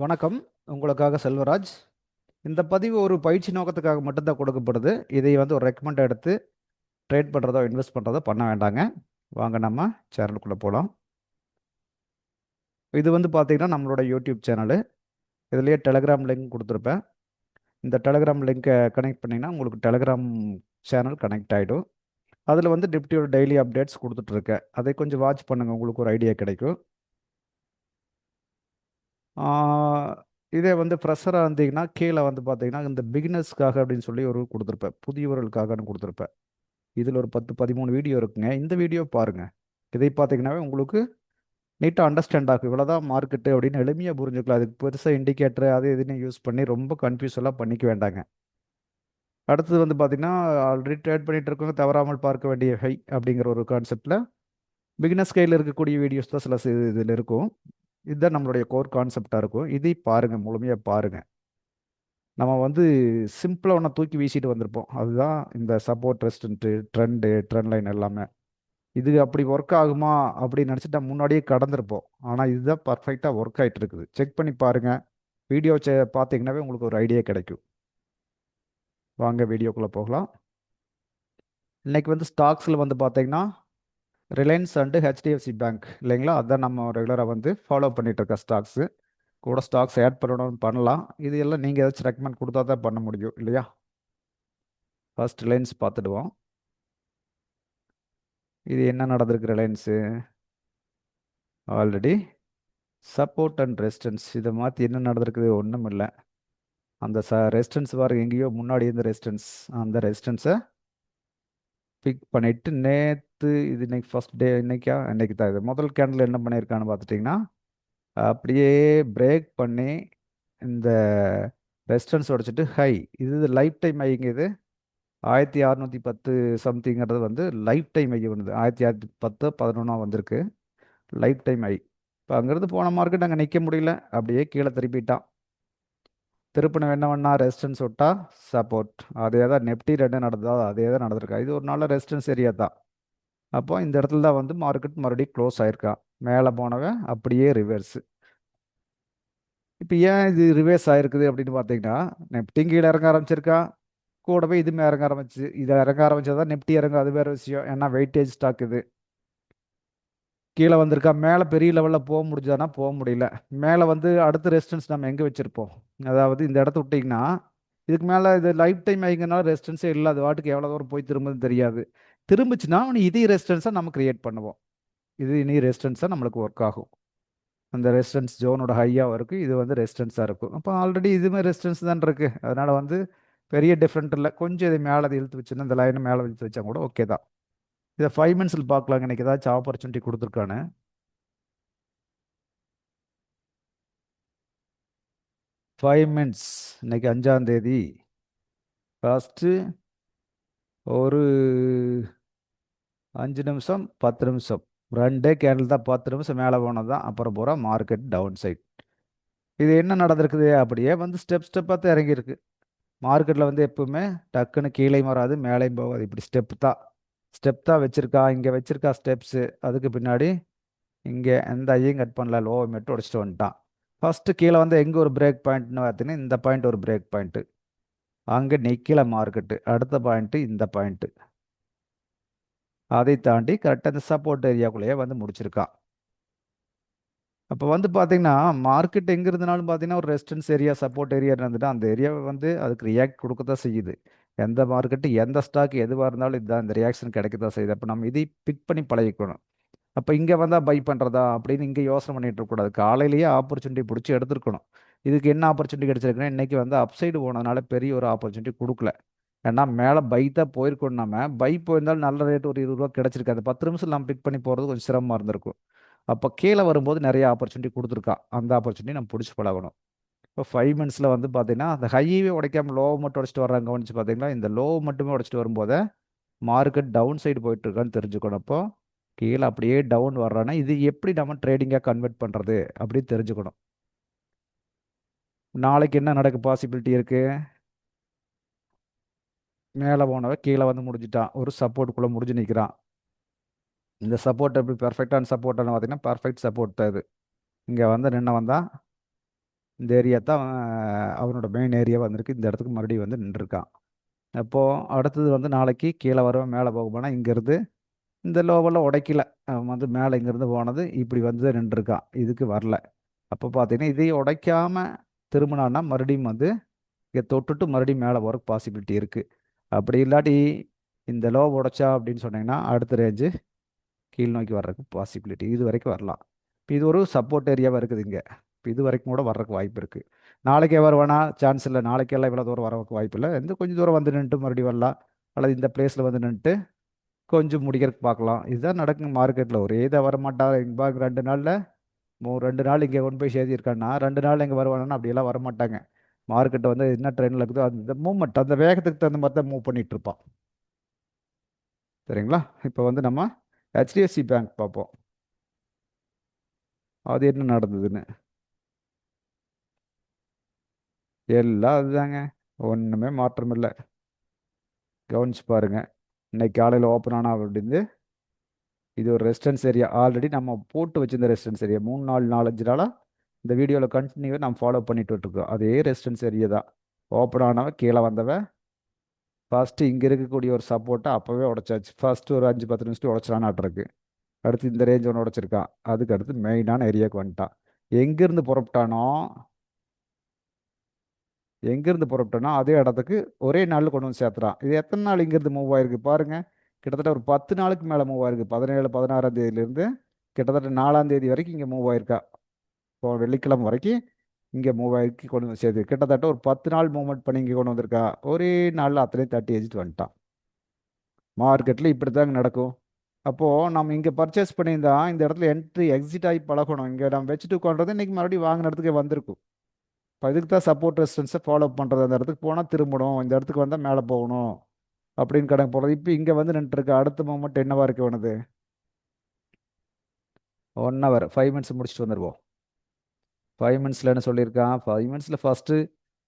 வணக்கம். உங்களுக்காக செல்வராஜ். இந்த பதிவு ஒரு பயிற்சி நோக்கத்துக்காக மட்டும் தான் கொடுக்கப்படுது. இதை வந்து ஒரு ரெக்கமெண்ட் எடுத்து ட்ரேட் பண்ணுறதோ இன்வெஸ்ட் பண்ணுறதோ பண்ண வேண்டாங்க. வாங்க நம்ம சேனலுக்குள்ளே போகலாம். இது வந்து பார்த்தீங்கன்னா நம்மளோட யூடியூப் சேனலு. இதுலேயே டெலகிராம் லிங்க் கொடுத்துருப்பேன். இந்த டெலகிராம் லிங்க்கை கனெக்ட் பண்ணிங்கன்னா உங்களுக்கு டெலகிராம் சேனல் கனெக்ட் ஆகிடும். அதில் வந்து நிஃப்டியோட டெய்லி அப்டேட்ஸ் கொடுத்துட்ருக்கேன். அதை கொஞ்சம் வாட்ச் பண்ணுங்கள், உங்களுக்கு ஒரு ஐடியா கிடைக்கும். இதே வந்து ஃப்ரெஷராக இருந்தீங்கன்னா கீழே வந்து பார்த்தீங்கன்னா இந்த பிகினர்ஸ்க்காக அப்படின்னு சொல்லி ஒரு கொடுத்துருப்பேன், புதியவர்களுக்காகன்னு கொடுத்துருப்பேன். இதில் ஒரு 10-13 வீடியோ இருக்குங்க. இந்த வீடியோ பாருங்கள். இதை பார்த்தீங்கன்னாவே உங்களுக்கு நீட்டாக அண்டர்ஸ்டாண்ட் ஆகும். இவ்வளோதான் மார்க்கெட்டு அப்படின்னு எளிமையாக புரிஞ்சுக்கலாம். அதுக்கு பெருசாக இண்டிகேட்டர் அது இதுன்னு யூஸ் பண்ணி ரொம்ப கன்ஃபியூஸ் எல்லாம் பண்ணிக்க வேண்டாங்க. அடுத்தது வந்து பார்த்தீங்கன்னா ஆல்ரெடி ட்ரேட் பண்ணிட்டு இருக்கவங்க தவறாமல் பார்க்க வேண்டிய ஹை அப்படிங்கிற ஒரு கான்செப்டில் பிகினர்ஸ் கையில் இருக்கக்கூடிய வீடியோஸ் தான் சில இதில் இருக்கும். இதுதான் நம்மளுடைய கோர் கான்செப்டாக இருக்கும். இதை பாருங்கள், முழுமையாக பாருங்கள். நம்ம வந்து சிம்பிளாக ஒன்று தூக்கி வீசிட்டு வந்திருப்போம். அதுதான் இந்த சப்போர்ட் ரெஸ்டன்ட்டு ட்ரெண்ட் லைன் எல்லாமே. இது அப்படி ஒர்க் ஆகுமா அப்படின்னு நினச்சிட்டு நம்ம முன்னாடியே கடந்திருப்போம். ஆனால் இதுதான் பர்ஃபெக்டாக ஒர்க் ஆகிட்டு இருக்குது. செக் பண்ணி பாருங்கள். வீடியோ பார்த்தீங்கன்னாவே உங்களுக்கு ஒரு ஐடியா கிடைக்கும். வாங்க வீடியோக்குள்ளே போகலாம். இன்றைக்கி வந்து ஸ்டாக்ஸில் வந்து பார்த்தீங்கன்னா ரிலையன்ஸ் அண்டு ஹெச்டிஎஃப்சி பேங்க் இல்லைங்களா, அதான் நம்ம ரெகுலராக வந்து ஃபாலோ பண்ணிகிட்டு இருக்க ஸ்டாக்ஸு. கூட ஸ்டாக்ஸ் ஆட் பண்ணணும்னு பண்ணலாம். இது எல்லாம் நீங்கள் ஏதாச்சும் ரெக்கமெண்ட் கொடுத்தா தான் பண்ண முடியும் இல்லையா. ஃபர்ஸ்ட் ரிலையன்ஸ் பார்த்துடுவோம். இது என்ன நடந்திருக்கு Reliance? Already support and resistance இதை மாற்றி என்ன நடந்திருக்குது? ஒன்றும் இல்லை. அந்த ரெசிஸ்டன்ஸ் பாருங்க, எங்கேயோ முன்னாடி இருந்த ரெசிஸ்டன்ஸ், அந்த ரெசிஸ்டன்ஸை பிக் பண்ணிவிட்டு நேற்று இது இன்னைக்கு ஃபஸ்ட் டே இன்னைக்கு தான் இது முதல் கேண்டில் என்ன பண்ணியிருக்கான்னு பார்த்துட்டிங்கன்னா அப்படியே பிரேக் பண்ணி இந்த ரெசிஸ்டன்ஸ் உடைச்சிட்டு ஹை, இது லைஃப் டைம் ஹைங்க. இது 1610 சம்திங்கிறது வந்து லைஃப் டைம் ஹை வந்தது. 1610-11 வந்திருக்கு லைஃப் டைம் ஹை. இப்போ அங்கேருந்து போன மார்க்கெட் அங்கே நிற்க முடியல, அப்படியே கீழே திருப்பிட்டான். திருப்பின என்ன பண்ணா, ரெசிஸ்டன்ஸ் விட்டா சப்போர்ட். அதே தான் நெப்டி ரெண்டு நடந்ததா, அதே தான் நடந்திருக்கா. இது ஒரு நல்ல ரெசிஸ்டன்ஸ் ஏரியா தான். அப்போ இந்த இடத்துல தான் வந்து மார்க்கெட் மறுபடியும் க்ளோஸ் ஆயிருக்கான். மேலே போனவன் அப்படியே ரிவர்ஸு. இப்போ ஏன் இது ரிவர்ஸ் ஆயிருக்குது அப்படின்னு பார்த்தீங்கன்னா, நெப்டி கீழே இறங்க ஆரம்பிச்சிருக்கா, கூடவே இதுமே இறங்க ஆரம்பிச்சு. இதை இறங்க ஆரம்பிச்சதான் நெப்டி இறங்க, அது வேறு விஷயம். ஏன்னா வெயிட்டேஜ் ஸ்டாக் இது. கீழே வந்திருக்கா, மேலே பெரிய லெவலில் போக முடிஞ்சானா போக முடியல. மேலே வந்து அடுத்த ரெசிஸ்டன்ஸ் நம்ம எங்கே வச்சுருப்போம், அதாவது இந்த இடத்த விட்டிங்கன்னா இதுக்கு மேலே இது லைஃப் டைம் ஆகிங்கனால ரெசிஸ்டன்ஸே இல்லை. அது வாட்டுக்கு எவ்வளோ தூரம் போய் திரும்புதுன்னு தெரியாது. திரும்பிச்சுன்னா இதே ரெசிஸ்டன்ஸை நம்ம கிரியேட் பண்ணுவோம். இது இனி ரெசிஸ்டன்ஸாக நம்மளுக்கு ஒர்க் ஆகும். அந்த ரெசிஸ்டன்ஸ் ஜோனோட ஹையாக இருக்கும், இது வந்து ரெசிஸ்டன்ஸாக இருக்கும். அப்போ ஆல்ரெடி இதுவுமே ரெசிஸ்டன்ஸ் தான் இருக்குது. அதனால் வந்து பெரிய டிஃப்ரெண்ட் இல்லை. கொஞ்சம் இது மேலே இழுத்து வச்சுன்னா, இந்த லைனை மேலே இழுத்து வச்சா கூட ஓகே தான். இதை 5 மினிட்ஸில் பார்க்கலாங்க. இன்றைக்கி ஏதாச்சும் ஆப்பர்ச்சுனிட்டி கொடுத்துருக்கானு. 5 மினிட்ஸ் இன்னைக்கு 5ஆம் தேதி. ஃபஸ்ட்டு ஒரு 5 நிமிஷம் 10 நிமிஷம் 2 கேண்டில் தான். 10 நிமிஷம் மேலே போனது தான். அப்புறம் பூரா மார்க்கெட் டவுன் சைட். இது என்ன நடந்திருக்குது, அப்படியே வந்து ஸ்டெப்பாக தான் இறங்கியிருக்கு. மார்க்கெட்டில் வந்து எப்பவுமே டக்குன்னு கீழேயும் வராது மேலேயும் போகாது. இப்படி ஸ்டெப் தான் வச்சுருக்கா. இங்கே வச்சுருக்கா ஸ்டெப்ஸு. அதுக்கு பின்னாடி இங்கே எந்த ஐயும் கட் பண்ணல, லோ மட்டும் உடச்சிட்டு வந்துட்டான். ஃபஸ்ட்டு கீழே வந்து எங்கே ஒரு பிரேக் பாயிண்ட்னு பார்த்தீங்கன்னா இந்த பாயிண்ட் ஒரு பிரேக் பாயிண்ட்டு. அங்கே நிற்கல மார்க்கெட்டு. அடுத்த பாயிண்ட்டு இந்த பாயிண்ட்டு. அதை தாண்டி கரெக்டாக இந்த சப்போர்ட் ஏரியாக்குள்ளேயே வந்து முடிச்சிருக்கான். அப்போ வந்து பார்த்தீங்கன்னா மார்க்கெட் எங்கே இருந்தாலும் பார்த்தீங்கன்னா ஒரு ரெசிஸ்டன்ஸ் ஏரியா சப்போர்ட் ஏரியா இருந்துட்டு அந்த ஏரியாவை வந்து அதுக்கு ரியாக்ட் கொடுக்க தான் செய்யுது. எந்த மார்க்கெட்டு எந்த ஸ்டாக் எதுவாக இருந்தாலும் இதுதான், இந்த ரியாக்ஷன் கிடைக்க தான் செய்யுது. அப்போ நம்ம இதை பிக் பண்ணி பழகிக்கணும். அப்போ இங்கே வந்தால் பை பண்ணுறதா அப்படின்னு இங்கே யோசனை பண்ணிட்டு இருக்கக்கூடாது. காலையிலேயே ஆப்பர்ச்சுனிட்டி பிடிச்சி எடுத்துருக்கணும். இதுக்கு என்ன ஆப்பர்ச்சுனிட்டி கிடைச்சிருக்குன்னா இன்றைக்கி வந்து அப்சைடு போனதுனால பெரிய ஒரு ஆப்பர்ச்சுனிட்டி கொடுக்கல. ஏன்னா மேலே பை தான் போயிருக்கணும். நம்ம பை போயிருந்தாலும் நல்ல ரேட் ஒரு 20 ரூபா கிடச்சிருக்கு. அந்த 10 நிமிஷம் நம்ம பிக் பண்ணி போகிறது கொஞ்சம் சிரமமாக இருந்திருக்கும். அப்போ கீழே வரும்போது நிறைய ஆப்பர்ச்சுனிட்டி கொடுத்துருக்கா. அந்த ஆப்பர்ச்சுனிட்டி நம்ம பிடிச்சி பழகணும். இப்போ 5 மினிட்ஸில் வந்து பார்த்தீங்கன்னா அந்த ஹையவே உடைக்காமல் லோ மட்டும் உடச்சிட்டு வர்றாங்க. கவனிச்சு பார்த்தீங்கன்னா இந்த லோ மட்டுமே உடச்சிட்டு வரும்போது மார்க்கெட் டவுன் சைடு போயிட்டு இருக்கான்னு தெரிஞ்சுக்கணும். அப்போ கீழே அப்படியே டவுன் வர்றான்னா இது எப்படி நம்ம ட்ரேடிங்காக கன்வெர்ட் பண்ணுறது அப்படின்னு தெரிஞ்சுக்கணும். நாளைக்கு என்ன நடக்க பாசிபிலிட்டி இருக்குது? மேலே போனவன் கீழே வந்து முடிஞ்சிட்டான், ஒரு சப்போர்ட்டுக்குள்ளே முடிஞ்சு நிற்கிறான். இந்த சப்போர்ட் எப்படி பெர்ஃபெக்டான சப்போர்ட்டானு பார்த்தீங்கன்னா பர்ஃபெக்ட் சப்போர்ட் தான் இது. இங்கே வந்து நின்று வந்தால் இந்த ஏரியா தான் அவனோட மெயின் ஏரியா வந்திருக்கு. இந்த இடத்துக்கு மறுபடியும் வந்து நின்றுருக்கான். அப்போது அடுத்தது வந்து நாளைக்கு கீழே வருவேன் மேலே போகும்போனா இங்கேருந்து இந்த லோவெல்லாம் உடைக்கல. அவன் வந்து மேலே இங்கேருந்து போனது இப்படி வந்து நின்றுருக்கான். இதுக்கு வரல. அப்போ பார்த்தீங்கன்னா இதையும் உடைக்காம திரும்பினான்னா மறுபடியும் வந்து இங்கே தொட்டுட்டு மறுபடியும் மேலே போகிறக்கு பாசிபிலிட்டி இருக்குது. அப்படி இல்லாட்டி இந்த லோ உடைச்சா அப்படின்னு சொன்னீங்கன்னா அடுத்த ரேஞ்சு கீழ் நோக்கி வர்றதுக்கு பாசிபிலிட்டி இது வரைக்கும் வரலாம். இப்போ இது ஒரு சப்போர்ட் ஏரியாவாக இருக்குது இங்கே. இப்போ இது வரைக்கும் கூட வர்றதுக்கு வாய்ப்பு இருக்குது. நாளைக்கே வருவானா சான்ஸ் இல்லை. நாளைக்கெல்லாம் இவ்வளோ தூரம் வரதுக்கு வாய்ப்பு இல்லை. எந்த கொஞ்சம் தூரம் வந்து நின்றுட்டு மறுபடியும் வரலாம். அல்லது இந்த பிளேஸில் வந்து நின்றுட்டு கொஞ்சம் முடிக்கிறதுக்கு பார்க்கலாம். இதுதான் நடக்குங்க மார்க்கெட்டில். ஒரே இதாக வரமாட்டாங்க. இங்கே 2 நாளில் 2 நாள் இங்கே கொண்டு போய் சேர்த்திருக்காங்கன்னா 2 நாள் இங்கே வருவானா அப்படியெல்லாம் வரமாட்டாங்க. மார்க்கெட்டை வந்து என்ன ட்ரெண்டில் இருக்குதோ அந்த மூவ்மெண்ட் அந்த வேகத்துக்கு தகுந்த மாதிரி தான் மூவ் பண்ணிட்டு இருப்பான். சரிங்களா? இப்போ வந்து நம்ம ஹெச்டிஎஃப்சி பேங்க் பார்ப்போம். அது என்ன நடந்ததுன்னு. எல்லாம் அதுதாங்க. ஒன்றுமே மாற்றம் இல்லை. கவனிச்சு பாருங்க. இன்னைக்கு காலையில் ஓப்பன் ஆனா அப்படின்னு இது ஒரு ரெசிடென்ஸ் ஏரியா. ஆல்ரெடி நம்ம போட்டு வச்சிருந்த ரெசிடென்ஸ் ஏரியா 3 4 5 நாளாக இந்த வீடியோவில் கண்டினியூவாக நம்ம ஃபாலோ பண்ணிட்டு இருக்கோம். அதே ரெசிடென்ஸ் ஏரியா தான். ஓப்பன் ஆனவன் கீழே வந்தவன் ஃபஸ்ட்டு இங்கே இருக்கக்கூடிய ஒரு சப்போர்ட்டை அப்போவே உடைச்சாச்சு. ஃபஸ்ட்டு ஒரு 5 10 நிமிஷத்துக்கு உடச்சிடானாட்டிருக்கு. அடுத்து இந்த ரேஞ்ச் ஒன்று உடைச்சிருக்கான். அதுக்கு அடுத்து மெயினான ஏரியாவுக்கு வந்துட்டான். எங்கேருந்து புறப்பட்டானோ எங்கேருந்து புறப்பட்டோன்னா அதே இடத்துக்கு ஒரே நாளில் கொண்டு வந்து சேர்த்துறான். இது எத்தனை நாள் இங்கேருந்து மூவ் ஆயிருக்கு பாருங்க. கிட்டத்தட்ட ஒரு 10 நாளுக்கு மேலே மூவ் ஆயிருக்கு. 17 16ஆம் தேதியிலேருந்து கிட்டத்தட்ட 4ஆம் தேதி வரைக்கும் இங்கே மூவ் ஆயிருக்கா. இப்போ வெள்ளிக்கிழமை வரைக்கும் இங்கே மூவ் ஆயிருக்கு கொண்டு வந்து சேர்த்து கிட்டத்தட்ட ஒரு 10 நாள் மூவ்மெண்ட் பண்ணி இங்கே கொண்டு வந்திருக்கா. ஒரே நாளில் அத்தனையும் தட்டி எச்சிட்டு வந்துட்டான். மார்க்கெட்டில் இப்படி தாங்க நடக்கும். அப்போது நம்ம இங்கே பர்ச்சேஸ் பண்ணியிருந்தா இந்த இடத்துல என்ட்ரி எக்ஸிட் ஆகி பழகணும். இங்கே நம்ம வச்சுட்டு உட்காந்துறது இன்றைக்கி மறுபடியும் வாங்கின இடத்துக்கு வந்திருக்கும். இப்போ இதுக்கு தான் சப்போர்ட் ரெசிஸ்டன்ஸை ஃபாலோ பண்ணுறது. அந்த இடத்துக்கு போனால் திரும்பணும், இந்த இடத்துக்கு வந்தால் மேலே போகணும் அப்படின்னு கணக்கு போடுறது. இப்போ இங்கே வந்து நின்றுருக்கு. அடுத்த மூமெண்ட் என்னவா இருக்க வேணுது? 1 ஹவர் 5 மினிட்ஸ் முடிச்சுட்டு வந்துடுவோம். 5 மினிட்ஸில் என்ன சொல்லியிருக்கான்? 5 மினிட்ஸில் ஃபஸ்ட்டு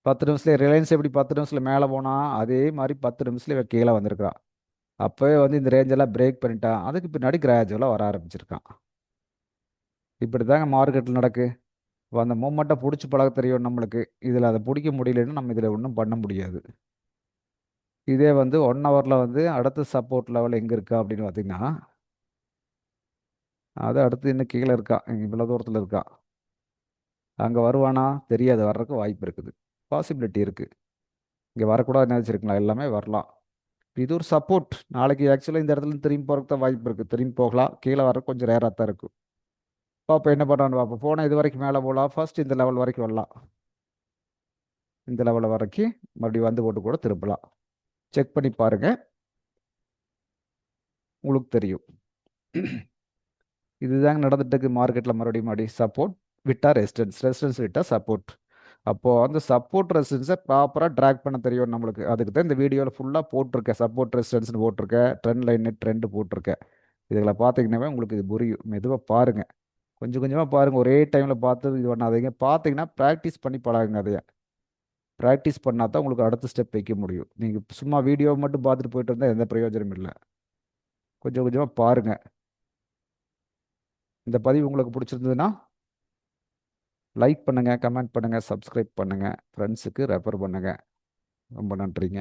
10 நிமிஷத்துல ரிலையன்ஸ் எப்படி 10 நிமிஷத்தில் மேலே போனால் அதே மாதிரி 10 நிமிஷத்தில் இவன் கீழே வந்திருக்கான். அப்போவே வந்து இந்த ரேஞ்செல்லாம் பிரேக் பண்ணிட்டான். அதுக்கு பின்னாடி கிராஜுவலாக வர ஆரம்பிச்சிருக்கான். இப்படி தாங்க மார்க்கெட்டில் நடக்கு. இப்போ அந்த மூமெண்ட்டை பிடிச்சி பழக தெரியும் நம்மளுக்கு. இதில் அதை பிடிக்க முடியலன்னா நம்ம இதில் ஒன்றும் பண்ண முடியாது. இதே வந்து 1 ஹவரில் வந்து அடுத்த சப்போர்ட் லெவல் எங்கே இருக்கா அப்படின்னு பார்த்தீங்கன்னா அது அடுத்து இன்னும் கீழே இருக்கா. இவ்வளோ தூரத்தில் இருக்கா. அங்கே வருவானா தெரியாது. வர்றதுக்கு வாய்ப்பு இருக்குது. பாசிபிலிட்டி இருக்குது. இங்கே வரக்கூடாதுன்னு நினச்சிருக்கலாம். எல்லாமே வரலாம். இது ஒரு சப்போர்ட். நாளைக்கு ஆக்சுவலாக இந்த இடத்துல இருந்து திரும்பி போகிறதுக்கு தான் வாய்ப்பு இருக்குது. திரும்பி போகலாம். கீழே வர கொஞ்சம் ரேராக தான் இருக்கும். பார்ப்போம் என்ன பண்ணுறான்னு பார்ப்போம். போனால் இது வரைக்கும் மேலே போகலாம். ஃபர்ஸ்ட் இந்த லெவல் வரைக்கும் வரலாம். இந்த லெவல் வரைக்கும் மறுபடியும் வந்து போட்டு கூட திரும்பலாம். செக் பண்ணி பாருங்கள், உங்களுக்கு தெரியும். இதுதாங்க நடந்துட்டு இருக்கு மார்க்கெட்டில். மறுபடியும் சப்போர்ட் விட்டால் ரெசிஸ்டன்ஸ், ரெசிஸ்டன்ஸ் விட்டால் சப்போர்ட். அப்போது அந்த சப்போர்ட் ரெசிஸ்டன்ஸை ப்ராப்பராக ட்ராக் பண்ண தெரியும் நம்மளுக்கு. அதுக்கு தான் இந்த வீடியோவில் ஃபுல்லாக போட்டிருக்கேன். சப்போர்ட் ரெசிஸ்டன்ஸ்னு போட்டிருக்கேன். ட்ரெண்ட் லைன் ட்ரெண்டு போட்டிருக்கேன். இதில் பார்த்தீங்கன்னாவே உங்களுக்கு இது புரியும். மெதுவாக பாருங்கள். கொஞ்சம் கொஞ்சமாக பாருங்கள். ஒரே டைமில் பார்த்து இது பண்ணாதீங்க. பார்த்தீங்கன்னா ப்ராக்டிஸ் பண்ணி பழகுங்க. அதையே ப்ராக்டிஸ் பண்ணால் தான் உங்களுக்கு அடுத்த ஸ்டெப் வைக்க முடியும். நீங்கள் சும்மா வீடியோ மட்டும் பார்த்துட்டு போயிட்டு இருந்தால் எந்த பிரயோஜனமும் இல்லை. கொஞ்சம் கொஞ்சமாக பாருங்கள். இந்த பதிவு உங்களுக்கு பிடிச்சிருந்ததுன்னா லைக் பண்ணுங்கள், கமெண்ட் பண்ணுங்கள், சப்ஸ்கிரைப் பண்ணுங்கள், ஃப்ரெண்ட்ஸுக்கு ரெஃபர் பண்ணுங்கள். ரொம்ப நன்றிங்க.